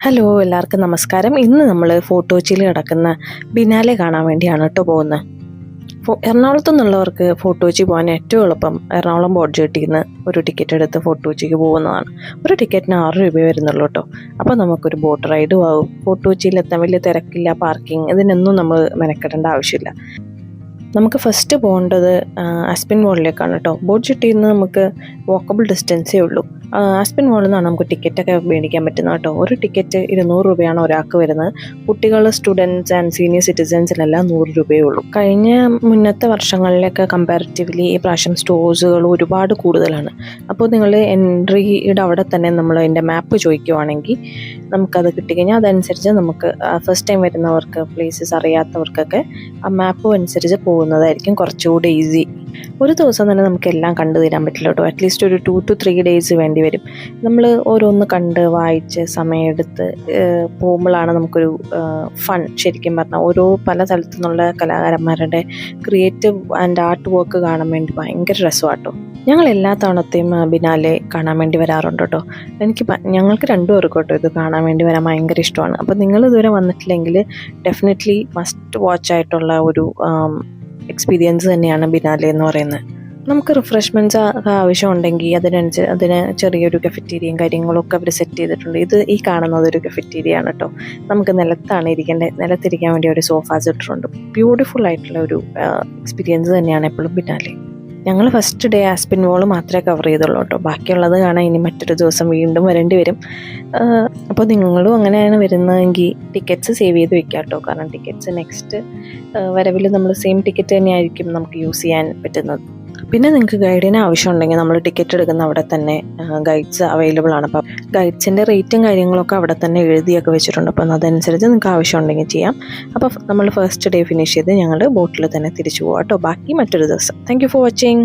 Hello എല്ലാവർക്കും നമസ്കാരം. ഇന്ന് നമ്മൾ ഫോർട്ട് കൊച്ചിയിൽ കിടക്കുന്ന ബിനാലെ കാണാൻ വേണ്ടിയാണ് കേട്ടോ പോകുന്നത്. എറണാകുളത്തു നിന്നുള്ളവർക്ക് ഫോർട്ട് കൊച്ചി പോകാൻ ഏറ്റവും എളുപ്പം എറണാകുളം ബോട്ട് ജെട്ടിയിൽ നിന്ന് ഒരു ടിക്കറ്റ് എടുത്ത് ഫോർട്ട് കൊച്ചിക്ക് പോകുന്നതാണ്. ഒരു ടിക്കറ്റിന് 6 രൂപ വരുന്നുള്ളൂ കേട്ടോ. അപ്പോൾ നമുക്കൊരു ബോട്ട് റൈഡും ആവും. ഫോർട്ട് കൊച്ചിയിലെത്താൻ വലിയ തിരക്കില്ല, പാർക്കിംഗ് ഇതിനൊന്നും നമ്മൾ മെനക്കെടേണ്ട ആവശ്യമില്ല. നമുക്ക് ഫസ്റ്റ് പോകേണ്ടത് ആസ്പിൻ മോളിലേക്കാണ് കേട്ടോ. ബോട്ട് ജെട്ടിയിൽ നിന്ന് നമുക്ക് വാക്കബിൾ ഡിസ്റ്റൻസേ ഉള്ളൂ. ആസ്പിൻ മോളിൽ നിന്നാണ് നമുക്ക് ടിക്കറ്റൊക്കെ മേടിക്കാൻ പറ്റുന്നത് കേട്ടോ. ഒരു ടിക്കറ്റ് 200 രൂപയാണ് ഒരാൾക്ക് വരുന്നത്. കുട്ടികൾ, സ്റ്റുഡൻസ് ആൻഡ് സീനിയർ സിറ്റിസൻസിനെല്ലാം 100 രൂപയേ ഉള്ളൂ. കഴിഞ്ഞ മുന്നത്തെ വർഷങ്ങളിലൊക്കെ കമ്പാരിറ്റീവ്ലി ഈ പ്രാവശ്യം സ്റ്റോഴ്സുകൾ ഒരുപാട് കൂടുതലാണ്. അപ്പോൾ നിങ്ങൾ എൻട്രിയുടെ അവിടെ തന്നെ നമ്മൾ അതിൻ്റെ മാപ്പ് ചോദിക്കുവാണെങ്കിൽ നമുക്കത് കിട്ടിക്കഴിഞ്ഞാൽ അതനുസരിച്ച് നമുക്ക് ഫസ്റ്റ് ടൈം വരുന്നവർക്ക്, പ്ലേസസ് അറിയാത്തവർക്കൊക്കെ ആ മാപ്പ് അനുസരിച്ച് പോകുന്നതായിരിക്കും കുറച്ചുകൂടി ഈസി. ഒരു ദിവസം തന്നെ നമുക്ക് എല്ലാം കണ്ടു തീരാൻ പറ്റില്ല കേട്ടോ. അറ്റ്ലീസ്റ്റ് ഒരു 2 to 3 days വേണ്ടി വരും. നമ്മൾ ഓരോന്ന് കണ്ട് വായിച്ച് സമയമെടുത്ത് പോകുമ്പോഴാണ് നമുക്കൊരു ഫൺ. ശരിക്കും പറഞ്ഞാൽ ഓരോ പല തലത്തു നിന്നുള്ള കലാകാരന്മാരുടെ ക്രിയേറ്റീവ് ആൻഡ് ആർട്ട് വർക്ക് കാണാൻ വേണ്ടി ഭയങ്കര രസമാട്ടോ. ഞങ്ങൾ എല്ലാ തവണത്തെയും ബിനാലെ കാണാൻ വേണ്ടി വരാറുണ്ട് കേട്ടോ. ഞങ്ങൾക്ക് രണ്ടുപേർക്കും കേട്ടോ ഇത് കാണാൻ വേണ്ടി വരാൻ ഭയങ്കര ഇഷ്ടമാണ്. അപ്പോൾ നിങ്ങൾ ഇതുവരെ വന്നിട്ടില്ലെങ്കിൽ ഡെഫിനറ്റ്ലി മസ്റ്റ് വാച്ച് ആയിട്ടുള്ള ഒരു എക്സ്പീരിയൻസ് തന്നെയാണ് ബിനാലെ എന്ന് പറയുന്നത്. നമുക്ക് റിഫ്രഷ്മെൻറ്റ്സ് ആവശ്യമുണ്ടെങ്കിൽ അതിന് ചെറിയൊരു കഫറ്റീരിയയും കാര്യങ്ങളൊക്കെ അവർ സെറ്റ് ചെയ്തിട്ടുണ്ട്. ഈ കാണുന്നത് ഒരു കഫറ്റീരിയ ആണ് കേട്ടോ. നമുക്ക് നിലത്തിരിക്കാൻ വേണ്ടി ഒരു സോഫാസ് ഇട്ടിട്ടുണ്ട്. ബ്യൂട്ടിഫുൾ ആയിട്ടുള്ള ഒരു എക്സ്പീരിയൻസ് തന്നെയാണ് എപ്പോഴും ബിനാലെ. ഞങ്ങൾ ഫസ്റ്റ് ഡേ ആസ്പിൻ മോൾ മാത്രമേ കവർ ചെയ്തുള്ളൂ കേട്ടോ. ബാക്കിയുള്ളത് കാണാൻ ഇനി മറ്റൊരു ദിവസം വീണ്ടും വരേണ്ടി വരും. അപ്പോൾ നിങ്ങളും അങ്ങനെയാണ് വരുന്നതെങ്കിൽ ടിക്കറ്റ്സ് സേവ് ചെയ്ത് വെക്കാം കേട്ടോ. കാരണം ടിക്കറ്റ്സ് നെക്സ്റ്റ് വരവിൽ നമ്മൾ സെയിം ടിക്കറ്റ് തന്നെയായിരിക്കും നമുക്ക് യൂസ് ചെയ്യാൻ പറ്റുന്നത്. പിന്നെ നിങ്ങൾക്ക് ഗൈഡിന് ആവശ്യമുണ്ടെങ്കിൽ നമ്മൾ ടിക്കറ്റ് എടുക്കുന്ന അവിടെ തന്നെ ഗൈഡ്സ് അവൈലബിൾ ആണ്. അപ്പം ഗൈഡ്സിൻ്റെ റേറ്റും കാര്യങ്ങളൊക്കെ അവിടെ തന്നെ എഴുതിയൊക്കെ വെച്ചിട്ടുണ്ട്. അപ്പം അതനുസരിച്ച് നിങ്ങൾക്ക് ആവശ്യമുണ്ടെങ്കിൽ ചെയ്യാം. അപ്പോൾ നമ്മൾ ഫസ്റ്റ് ഡേ ഫിനിഷ് ചെയ്ത് ഞങ്ങൾ ബോട്ടിൽ തന്നെ തിരിച്ചു പോകാം കേട്ടോ. ബാക്കി മറ്റൊരു ദിവസം. Thank you for watching.